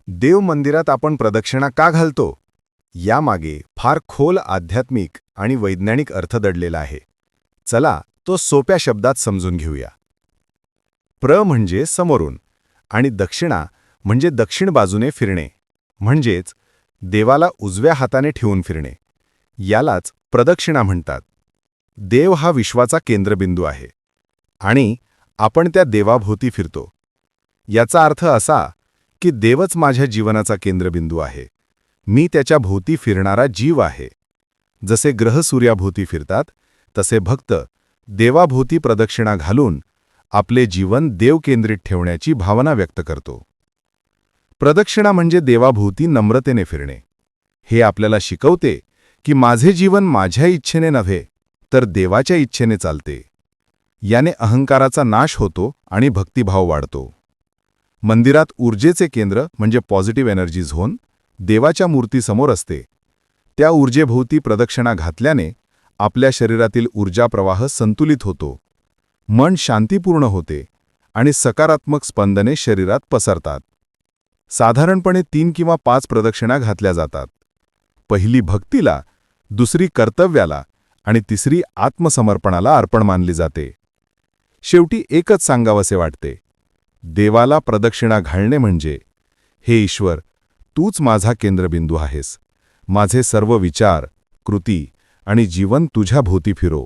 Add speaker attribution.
Speaker 1: देव मंदिरात आपण प्रदक्षिणा का घालतो? यामागे फार खोल आध्यात्मिक आणि वैज्ञानिक अर्थ दडलेला आहे. चला तो सोप्या शब्दात समजून घेऊया. म्हणजे समोरून आणि दक्षिणा म्हणजे दक्षिण बाजूने फिरणे, म्हणजेच देवाला उजव्या हाताने ठेवून फिरणे. यालाच प्रदक्षिणा म्हणतात. देव हा विश्वाचा केंद्रबिंदू आहे आणि आपण त्या देवाभोवती फिरतो. याचा अर्थ असा की देवच माझ्या जीवनाचा केंद्रबिंदू आहे. मी त्याच्या भोवती फिरणारा जीव आहे. जसे ग्रह सूर्याभोवती फिरतात तसे भक्त देवाभोवती प्रदक्षिणा घालून आपले जीवन देवकेंद्रित ठेवण्याची भावना व्यक्त करतो. प्रदक्षिणा म्हणजे देवाभोवती नम्रतेने फिरणे. हे आपल्याला शिकवते की माझे जीवन माझ्या इच्छेने नव्हे तर देवाच्या इच्छेने चालते. याने अहंकाराचा नाश होतो आणि भक्तिभाव वाढतो. मंदिरात ऊर्जेचे केंद्र म्हणजे पॉझिटिव्ह एनर्जी झोन देवाच्या मूर्तीसमोर असते. त्या ऊर्जेभोवती प्रदक्षिणा घातल्याने आपल्या शरीरातील ऊर्जा प्रवाह संतुलित होतो, मन शांतीपूर्ण होते आणि सकारात्मक स्पंदने शरीरात पसरतात. साधारणपणे 3 किंवा 5 प्रदक्षिणा घातल्या जातात. पहिली भक्तीला, दुसरी कर्तव्याला आणि तिसरी आत्मसमर्पणाला अर्पण मानली जाते. शेवटी एकच सांगावसे वाटते, देवाला प्रदक्षिणा घालणे म्हणजे, हे ईश्वर, तूच माझा केंद्रबिंदू आहेस. माझे सर्व विचार, कृती आणि जीवन तुझ्या भोवती फिरो.